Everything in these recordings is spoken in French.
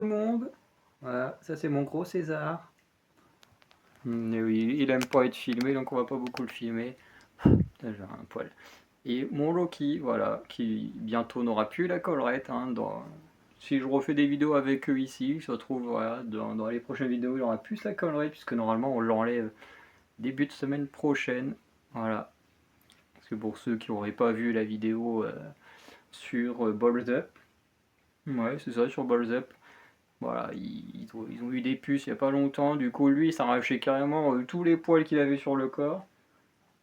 Tout le monde. Voilà, ça c'est mon gros César. Mais oui, il aime pas être filmé, donc on va pas beaucoup le filmer. Putain, j'ai un poil. Et mon Loki, voilà, qui bientôt n'aura plus la collerette. Si je refais des vidéos avec eux ici, il se retrouve, voilà, dans les prochaines vidéos, il aura plus la collerette, puisque normalement on l'enlève début de semaine prochaine. Voilà. Parce que pour ceux qui n'auraient pas vu la vidéo sur Balls Up, ouais, c'est ça, sur Balls Up. Voilà, ils ont eu des puces il n'y a pas longtemps, du coup lui il s'arrachait carrément tous les poils qu'il avait sur le corps.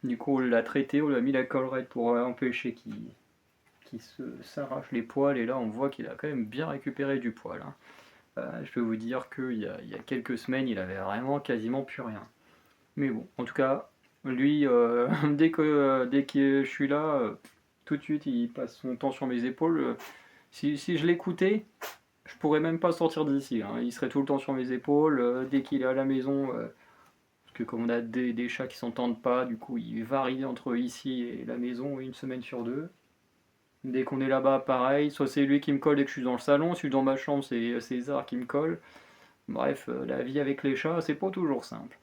Du coup on l'a traité, on lui a mis la collerette pour empêcher qu'il s'arrache les poils, et là on voit qu'il a quand même bien récupéré du poil, hein. Je peux vous dire qu'il y a quelques semaines il avait vraiment quasiment plus rien. Mais bon, en tout cas, lui, dès que je suis là, tout de suite il passe son temps sur mes épaules. Si je l'écoutais, je pourrais même pas sortir d'ici, hein. Il serait tout le temps sur mes épaules. Dès qu'il est à la maison, parce que comme on a des chats qui s'entendent pas, du coup il varie entre ici et la maison une semaine sur deux. Dès qu'on est là-bas, pareil, soit c'est lui qui me colle dès que je suis dans le salon, si je suis dans ma chambre, c'est César qui me colle. Bref, la vie avec les chats, c'est pas toujours simple.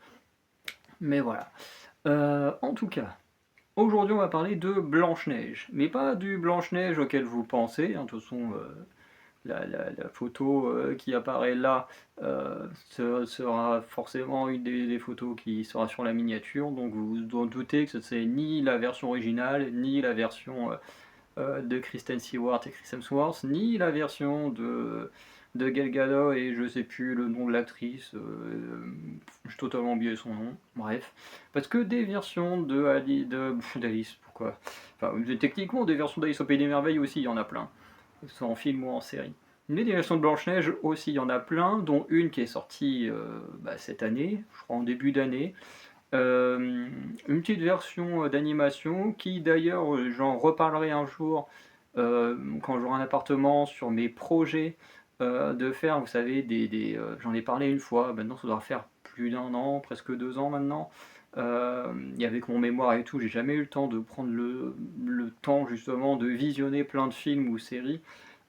Mais voilà. En tout cas, aujourd'hui on va parler de Blanche-Neige. Mais pas du Blanche-Neige auquel vous pensez, hein. De toute façon, la photo qui apparaît là sera forcément une des photos qui sera sur la miniature, donc vous vous en doutez que ce n'est ni la version originale, ni la version de Kristen Stewart et Chris Hemsworth, ni la version de Gal Gadot et je sais plus le nom de l'actrice, j'ai totalement oublié son nom, bref. Parce que des versions d'Alice, pourquoi? Enfin, techniquement, des versions d'Alice au Pays des Merveilles aussi, il y en a plein, que ce soit en film ou en série. Mais des versions de Blanche-Neige aussi, il y en a plein, dont une qui est sortie cette année, je crois en début d'année. Une petite version d'animation qui d'ailleurs, j'en reparlerai un jour quand j'aurai un appartement, sur mes projets de faire, vous savez, j'en ai parlé une fois, maintenant ça doit faire plus d'un an, presque 2 ans maintenant. Avec mon mémoire et tout, j'ai jamais eu le temps de prendre le temps justement de visionner plein de films ou séries.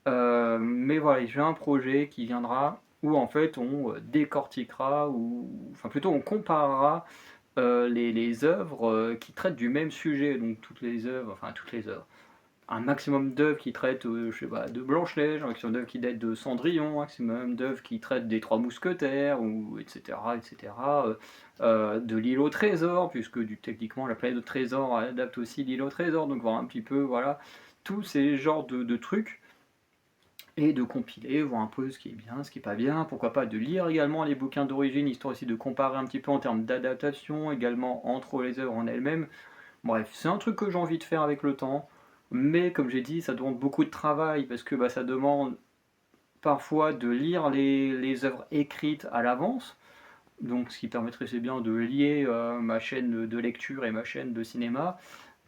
Mais voilà, j'ai un projet qui viendra où en fait on décortiquera, ou enfin plutôt on comparera les œuvres qui traitent du même sujet, donc toutes les œuvres, un maximum d'œuvres qui traitent je sais pas, de Blanche-Neige, un maximum d'œuvres qui datent de Cendrillon, un maximum d'œuvres qui traitent des Trois Mousquetaires, ou etc. De l'île au trésor, puisque techniquement la planète au trésor adapte aussi l'île au trésor, donc voir un petit peu, voilà, tous ces genres de trucs, et de compiler, voir un peu ce qui est bien, ce qui est pas bien, pourquoi pas de lire également les bouquins d'origine, histoire aussi de comparer un petit peu en termes d'adaptation, également entre les œuvres en elles-mêmes. Bref, c'est un truc que j'ai envie de faire avec le temps, mais comme j'ai dit, ça demande beaucoup de travail, parce que ça demande parfois de lire les œuvres écrites à l'avance, donc ce qui permettrait, c'est bien, de lier ma chaîne de lecture et ma chaîne de cinéma.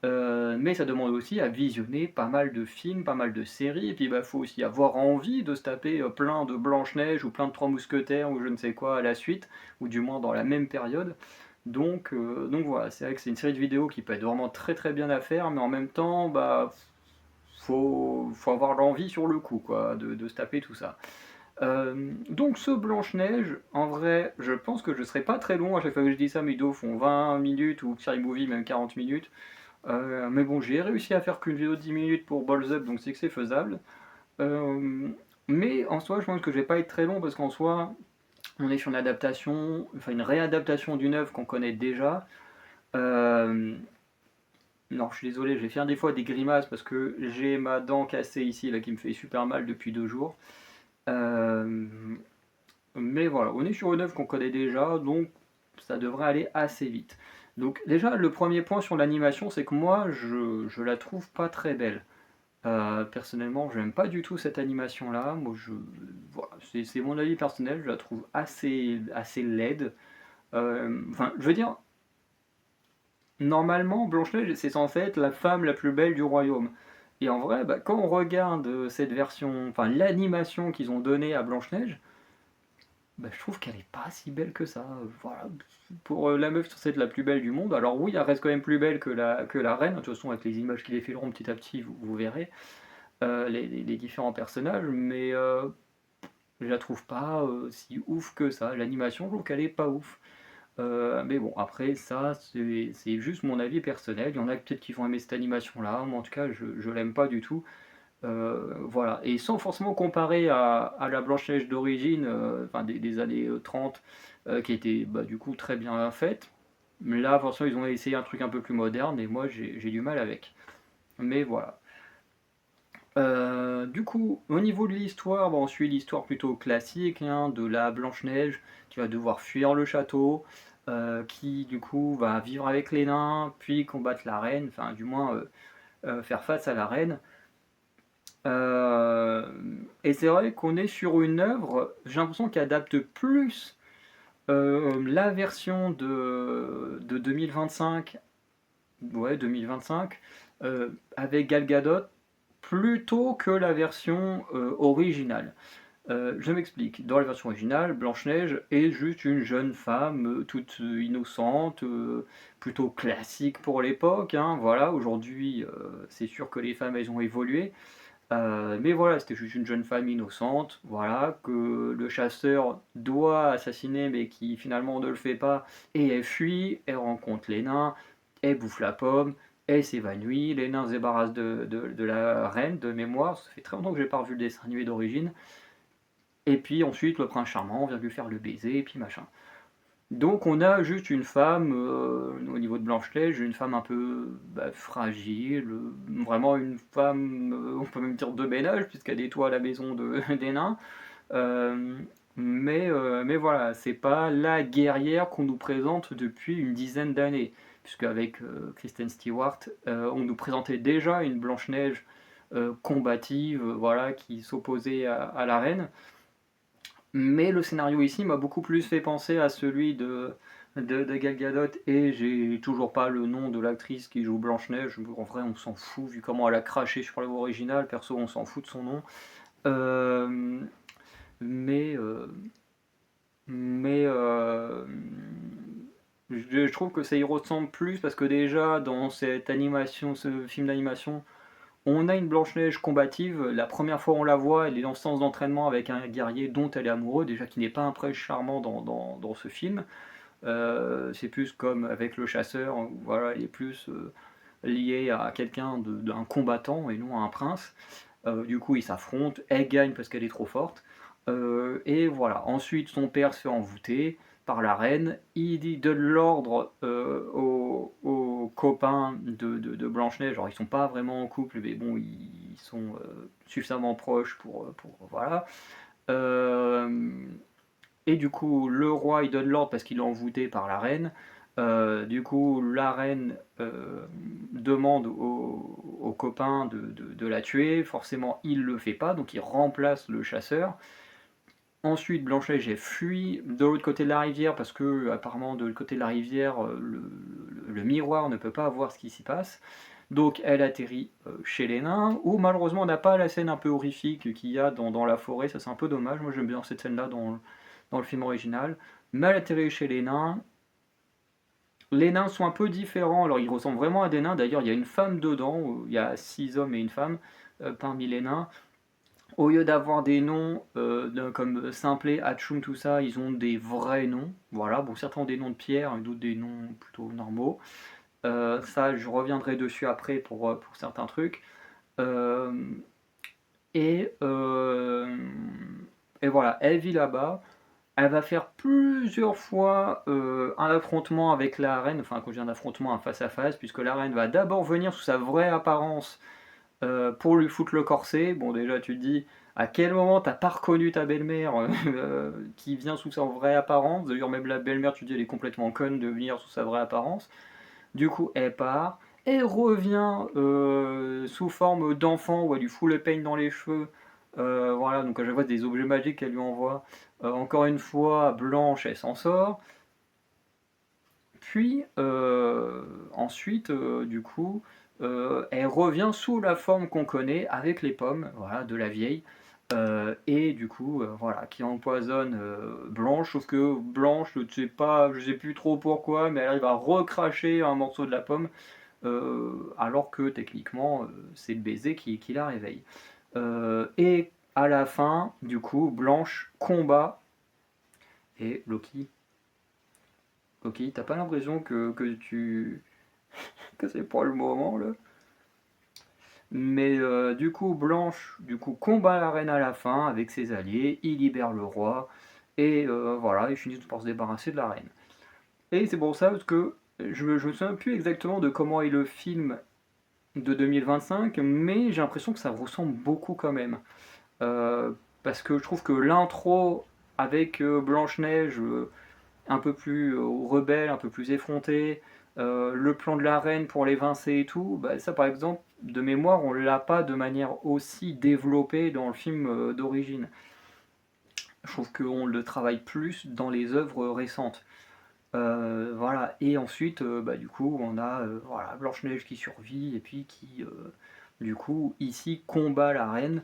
Mais ça demande aussi à visionner pas mal de films, pas mal de séries, et puis faut aussi avoir envie de se taper plein de Blanche-Neige ou plein de Trois Mousquetaires ou je ne sais quoi à la suite, ou du moins dans la même période. Donc voilà, c'est vrai que c'est une série de vidéos qui peut être vraiment très très bien à faire, mais en même temps, faut avoir l'envie sur le coup, quoi, de se taper tout ça. Donc ce Blanche-Neige, en vrai, je pense que je serai pas très long. À chaque fois que je dis ça, mes vidéos font 20 minutes, ou Scary Movie même 40 minutes. Mais bon, j'ai réussi à faire qu'une vidéo de 10 minutes pour Balls Up, donc c'est que c'est faisable. Mais en soi, je pense que je vais pas être très long, parce qu'en soi, on est sur une adaptation, enfin une réadaptation d'une œuvre qu'on connaît déjà. Euh, non, je suis désolé, je vais faire des fois des grimaces parce que j'ai ma dent cassée ici là qui me fait super mal depuis 2 jours. Euh, mais voilà, on est sur une œuvre qu'on connaît déjà, donc ça devrait aller assez vite. Donc déjà, le premier point sur l'animation, c'est que moi, je la trouve pas très belle. Personnellement, j'aime pas du tout cette animation-là. Moi, voilà, c'est mon avis personnel, je la trouve assez laide. Enfin, je veux dire, normalement, Blanche-Neige, c'est censé être la femme la plus belle du royaume. Et en vrai, quand on regarde cette version, enfin l'animation qu'ils ont donnée à Blanche-Neige, je trouve qu'elle est pas si belle que ça. Voilà. Pour la meuf censée être la plus belle du monde, alors oui, elle reste quand même plus belle que la reine. De toute façon, avec les images qui défileront petit à petit, vous verrez les différents personnages. Mais je la trouve pas si ouf que ça. L'animation, je trouve qu'elle est pas ouf. Mais bon, après ça, c'est juste mon avis personnel. Il y en a peut-être qui vont aimer cette animation-là, moi en tout cas, je l'aime pas du tout. Voilà, et sans forcément comparer à la Blanche-Neige d'origine, enfin des années 30, qui était bah, du coup très bien faite. Là, forcément, ils ont essayé un truc un peu plus moderne, et moi j'ai du mal avec. Mais voilà. Du coup, au niveau de l'histoire, bon, on suit l'histoire plutôt classique hein, de la Blanche-Neige qui va devoir fuir le château, qui du coup va vivre avec les nains, puis combattre la reine, enfin du moins faire face à la reine. Euh, et c'est vrai qu'on est sur une œuvre, j'ai l'impression qu'elle adapte plus la version de 2025, ouais 2025, avec Gal Gadot, plutôt que la version originale. Je m'explique. Dans la version originale, Blanche-Neige est juste une jeune femme toute innocente, plutôt classique pour l'époque. Hein, voilà, aujourd'hui, c'est sûr que les femmes, elles ont évolué. Mais voilà, c'était juste une jeune femme innocente, voilà, que le chasseur doit assassiner, mais qui finalement ne le fait pas, et elle fuit, elle rencontre les nains, elle bouffe la pomme, elle s'évanouit, les nains se débarrassent de la reine de mémoire, ça fait très longtemps que j'ai pas revu le dessin animé d'origine, et puis ensuite le prince charmant vient lui faire le baiser, et puis machin. Donc on a juste une femme, au niveau de Blanche-Neige, une femme un peu bah, fragile, vraiment une femme, on peut même dire de ménage, puisqu'elle nettoie la maison des nains. Euh, mais voilà, c'est pas la guerrière qu'on nous présente depuis une dizaine d'années, puisque avec Kristen Stewart, on nous présentait déjà une Blanche-Neige combative, voilà, qui s'opposait à la reine. Mais le scénario ici m'a beaucoup plus fait penser à celui de Gal Gadot et j'ai toujours pas le nom de l'actrice qui joue Blanche-Neige. En vrai, on s'en fout vu comment elle a craché sur l'œuvre originale. Perso, on s'en fout de son nom. Euh, mais euh, mais je trouve que ça y ressemble plus parce que déjà dans cette animation, ce film d'animation, on a une Blanche-Neige combative. La première fois on la voit, elle est en séance d'entraînement avec un guerrier dont elle est amoureuse, déjà qui n'est pas un prince charmant dans ce film. C'est plus comme avec le chasseur, voilà, elle est plus liée à quelqu'un d'un combattant et non à un prince. Du coup, ils s'affrontent, elle gagne parce qu'elle est trop forte. Et voilà, ensuite son père se fait envoûter par la reine, il dit de l'ordre aux copains de Blanche-Neige, genre ils sont pas vraiment en couple, mais bon, ils sont suffisamment proches pour voilà. Euh, et du coup, le roi il donne l'ordre parce qu'il est envoûté par la reine. Du coup, la reine demande aux copains de la tuer. Forcément, il le fait pas, donc il remplace le chasseur. Ensuite, Blanche-Neige elle fuit de l'autre côté de la rivière parce que apparemment de l'autre côté de la rivière, le miroir ne peut pas voir ce qui s'y passe. Donc elle atterrit chez les nains, où malheureusement on n'a pas la scène un peu horrifique qu'il y a dans la forêt, ça c'est un peu dommage, moi j'aime bien cette scène-là dans le film original. Mais elle atterrit chez les nains. Les nains sont un peu différents, alors ils ressemblent vraiment à des nains, d'ailleurs il y a une femme dedans, il y a 6 hommes et une femme parmi les nains. Au lieu d'avoir des noms comme Simplet, Hatchoum, tout ça, ils ont des vrais noms. Voilà, bon, certains ont des noms de pierre, d'autres des noms plutôt normaux. Ça, je reviendrai dessus après pour certains trucs. Euh, et, euh, et voilà, elle vit là-bas. Elle va faire plusieurs fois un affrontement avec la reine, enfin quand je dis un affrontement, un face-à-face, puisque la reine va d'abord venir sous sa vraie apparence pour lui foutre le corset. Bon, déjà, tu te dis, à quel moment t'as pas reconnu ta belle-mère qui vient sous sa vraie apparence. D'ailleurs, même la belle-mère, tu te dis, elle est complètement conne de venir sous sa vraie apparence. Du coup, elle part. Elle revient sous forme d'enfant où elle lui fout le peigne dans les cheveux. Voilà, donc à chaque fois, des objets magiques qu'elle lui envoie. Encore une fois, Blanche, elle s'en sort. Puis ensuite, du coup, elle revient sous la forme qu'on connaît avec les pommes, voilà, de la vieille, et du coup, voilà, qui empoisonne Blanche. Sauf que Blanche, je sais pas, je sais plus trop pourquoi, mais elle arrive à recracher un morceau de la pomme, alors que techniquement, c'est le baiser qui la réveille. Et à la fin, du coup, Blanche combat et Loki, t'as pas l'impression que c'est pas le moment là? Mais du coup, Blanche combat la reine à la fin avec ses alliés, il libère le roi, et voilà, ils finissent par se débarrasser de la reine. Et c'est pour ça parce que je me souviens plus exactement de comment est le film de 2025, mais j'ai l'impression que ça ressemble beaucoup quand même. Euh, Parce que je trouve que l'intro avec Blanche-Neige, un peu plus rebelle, un peu plus effrontée, le plan de la reine pour l'évincer et tout, bah, ça par exemple, de mémoire, on l'a pas de manière aussi développée dans le film d'origine. Je trouve qu'on le travaille plus dans les œuvres récentes. Voilà, et ensuite, bah, du coup, on a voilà, Blanche-Neige qui survit et puis qui, du coup, ici combat la reine,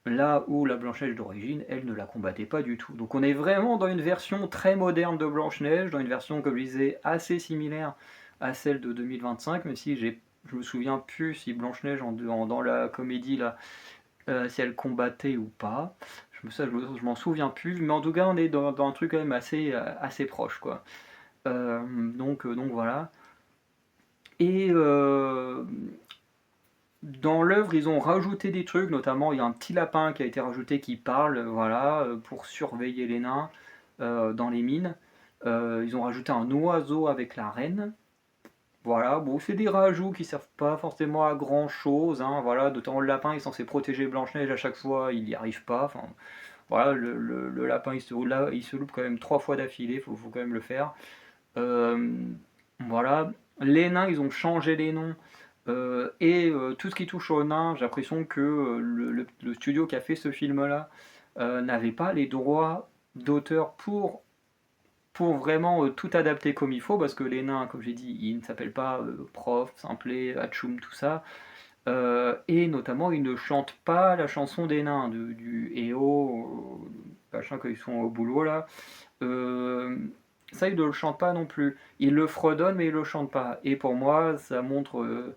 là où la Blanche-Neige d'origine, elle ne la combattait pas du tout. Donc on est vraiment dans une version très moderne de Blanche-Neige, dans une version, comme je disais, assez similaire à celle de 2025, même si je me souviens plus si Blanche-Neige dans la comédie là, si elle combattait ou pas. Je m'en souviens plus, mais en tout cas on est dans un truc quand même assez proche quoi. Donc voilà. Et dans l'œuvre, ils ont rajouté des trucs, notamment il y a un petit lapin qui a été rajouté qui parle, voilà, pour surveiller les nains dans les mines. Ils ont rajouté un oiseau avec la reine. Voilà, bon, c'est des rajouts qui servent pas forcément à grand chose, hein, voilà, notamment le lapin est censé protéger Blanche-Neige à chaque fois, il n'y arrive pas. Enfin, voilà, le lapin il se loupe quand même 3 fois d'affilée, faut quand même le faire. Euh, voilà. Les nains, ils ont changé les noms. Et tout ce qui touche aux nains, j'ai l'impression que le studio qui a fait ce film-là n'avait pas les droits d'auteur pour vraiment tout adapter comme il faut, parce que les nains, comme j'ai dit, ils ne s'appellent pas Prof, Simplet, Hatchoum, tout ça. Et notamment, ils ne chantent pas la chanson des nains, du EO, machin, quand ils sont au boulot là. Euh, Ça, ils ne le chantent pas non plus. Ils le fredonnent, mais ils ne le chantent pas. Et pour moi, ça montre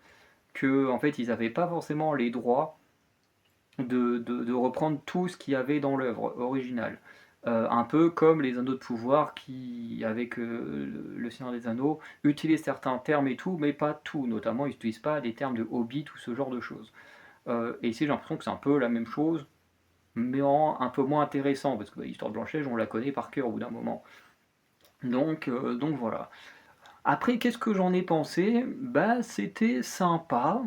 que, en fait, ils n'avaient pas forcément les droits de reprendre tout ce qu'il y avait dans l'œuvre originale. Un peu comme les Anneaux de pouvoir qui, avec le Seigneur des Anneaux, utilisent certains termes et tout, mais pas tout. Notamment, ils n'utilisent pas des termes de hobbit ou ce genre de choses. Et ici, j'ai l'impression que c'est un peu la même chose, mais un peu moins intéressant, parce que l'histoire de Blanche-Neige, on la connaît par cœur au bout d'un moment. Donc voilà. Après, qu'est-ce que j'en ai pensé? Bah, c'était sympa.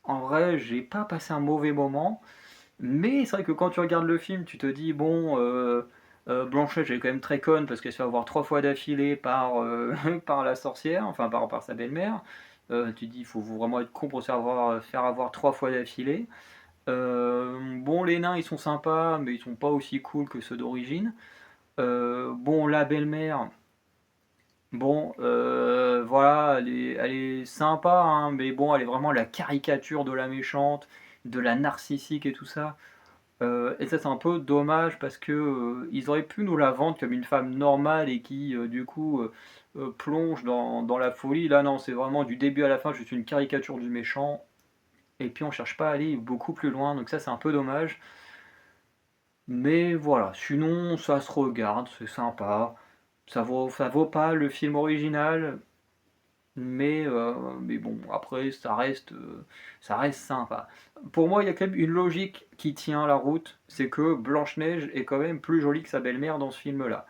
En vrai, j'ai pas passé un mauvais moment. Mais c'est vrai que quand tu regardes le film, tu te dis, bon, Blanchette, elle est quand même très conne parce qu'elle se fait avoir 3 fois d'affilée par, par la sorcière, enfin par sa belle-mère. Tu te dis, il faut vraiment être con pour se faire avoir 3 fois d'affilée. Bon, les nains, ils sont sympas, mais ils sont pas aussi cool que ceux d'origine. Bon, la belle-mère, bon, voilà, elle est sympa, hein, mais bon, elle est vraiment la caricature de la méchante, de la narcissique et tout ça. Et ça, c'est un peu dommage parce que ils auraient pu nous la vendre comme une femme normale et qui, du coup, plonge dans la folie. Là, non, c'est vraiment du début à la fin, juste une caricature du méchant. Et puis, on cherche pas à aller beaucoup plus loin, donc ça, c'est un peu dommage. Mais voilà, sinon, ça se regarde, c'est sympa. Ça vaut pas le film original, mais bon, après, ça reste sympa. Pour moi, il y a quand même une logique qui tient la route, c'est que Blanche-Neige est quand même plus jolie que sa belle-mère dans ce film-là.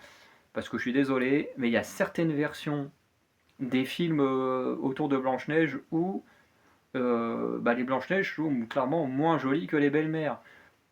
Parce que je suis désolé, mais il y a certaines versions des films autour de Blanche-Neige où bah, les Blanche-Neige sont clairement moins jolies que les belles-mères.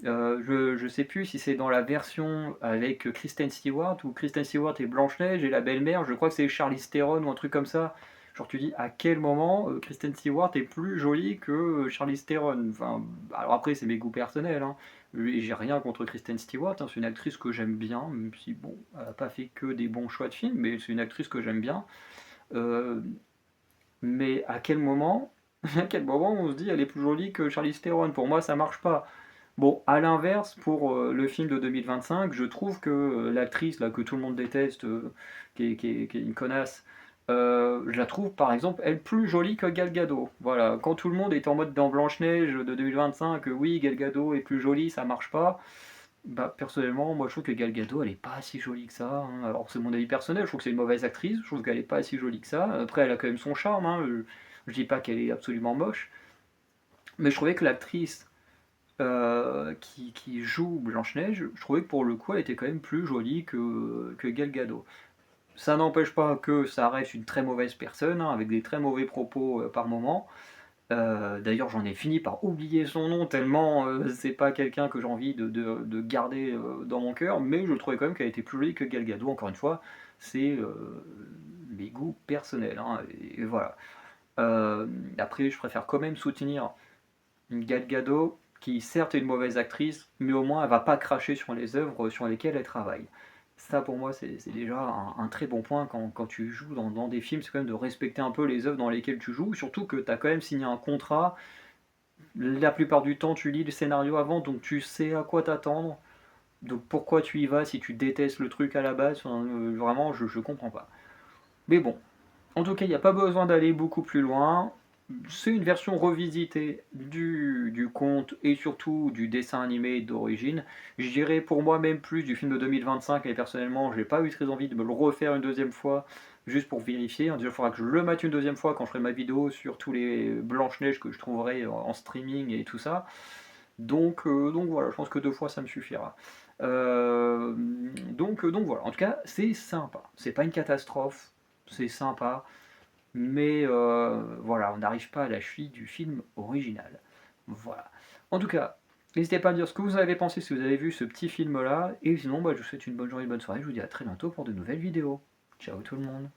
Je sais plus si c'est dans la version avec Kristen Stewart ou Kristen Stewart et Blanche-Neige et la belle-mère, je crois que c'est Charlize Theron ou un truc comme ça. Genre tu dis à quel moment Kristen Stewart est plus jolie que Charlize Theron. Enfin, alors après c'est mes goûts personnels, hein. J'ai rien contre Kristen Stewart, hein. C'est une actrice que j'aime bien, même si bon, elle n'a pas fait que des bons choix de films, mais c'est une actrice que j'aime bien. Euh, mais à quel moment, à quel moment on se dit elle est plus jolie que Charlize Theron? Pour moi ça marche pas. Bon, à l'inverse, pour le film de 2025, je trouve que l'actrice là, que tout le monde déteste, qui est une connasse, Je la trouve par exemple, elle, plus jolie que Gal Gadot. Voilà, quand tout le monde est en mode dans Blanche-Neige de 2025, oui, Gal Gadot est plus jolie, ça marche pas. Bah, personnellement, moi je trouve que Gal Gadot, elle est pas si jolie que ça, hein. Alors c'est mon avis personnel, je trouve que c'est une mauvaise actrice, je trouve qu'elle est pas si jolie que ça. Après, elle a quand même son charme, hein. Je dis pas qu'elle est absolument moche, mais je trouvais que l'actrice qui joue Blanche-Neige, je trouvais que pour le coup, elle était quand même plus jolie que Gal Gadot. Ça n'empêche pas que ça reste une très mauvaise personne, hein, avec des très mauvais propos par moment. D'ailleurs, j'en ai fini par oublier son nom tellement c'est pas quelqu'un que j'ai envie de garder dans mon cœur, mais je trouvais quand même qu'elle était plus jolie que Gal Gadot. Encore une fois, c'est mes goûts personnels, hein, et voilà. Euh, Après, je préfère quand même soutenir une Gal Gadot qui certes est une mauvaise actrice, mais au moins elle va pas cracher sur les œuvres sur lesquelles elle travaille. Ça pour moi c'est déjà un très bon point quand tu joues dans des films, c'est quand même de respecter un peu les œuvres dans lesquelles tu joues, surtout que tu as quand même signé un contrat. La plupart du temps tu lis le scénario avant, donc tu sais à quoi t'attendre. Donc pourquoi tu y vas si tu détestes le truc à la base, enfin, vraiment je comprends pas. Mais bon, en tout cas il n'y a pas besoin d'aller beaucoup plus loin. C'est une version revisitée du conte et surtout du dessin animé d'origine. Je dirais pour moi même plus du film de 2025 et personnellement j'ai pas eu très envie de me le refaire une deuxième fois juste pour vérifier. Il faudra que je le mette une deuxième fois quand je ferai ma vidéo sur tous les Blanche-Neige que je trouverai en streaming et tout ça. Donc voilà, je pense que deux fois ça me suffira. Donc voilà, en tout cas c'est sympa. C'est pas une catastrophe, c'est sympa. Mais voilà, on n'arrive pas à la cheville du film original. Voilà. En tout cas, n'hésitez pas à me dire ce que vous avez pensé si vous avez vu ce petit film là. Et sinon, bah, je vous souhaite une bonne journée, une bonne soirée. Je vous dis à très bientôt pour de nouvelles vidéos. Ciao tout le monde.